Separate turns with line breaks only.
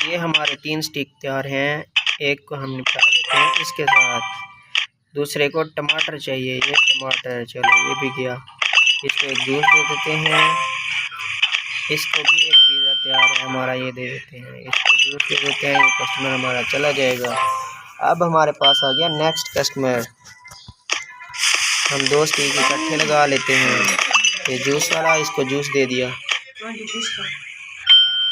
ये हमारे 3 स्टिक तैयार हैं। एक को हम निपटा देते हैं इसके साथ। दूसरे को टमाटर चाहिए, ये टमाटर, चलो ये भी गया। इसको एक जूस दे देते हैं। इसको भी एक पिज़्ज़ा तैयार है हमारा, ये दे देते हैं। इसको जूस दे देते हैं, ये कस्टमर हमारा चला जाएगा। अब हमारे पास आ गया नेक्स्ट कस्टमर। हम 2 स्टिक इकट्ठे लगा लेते हैं। ये जूस वाला, इसको जूस दे दिया।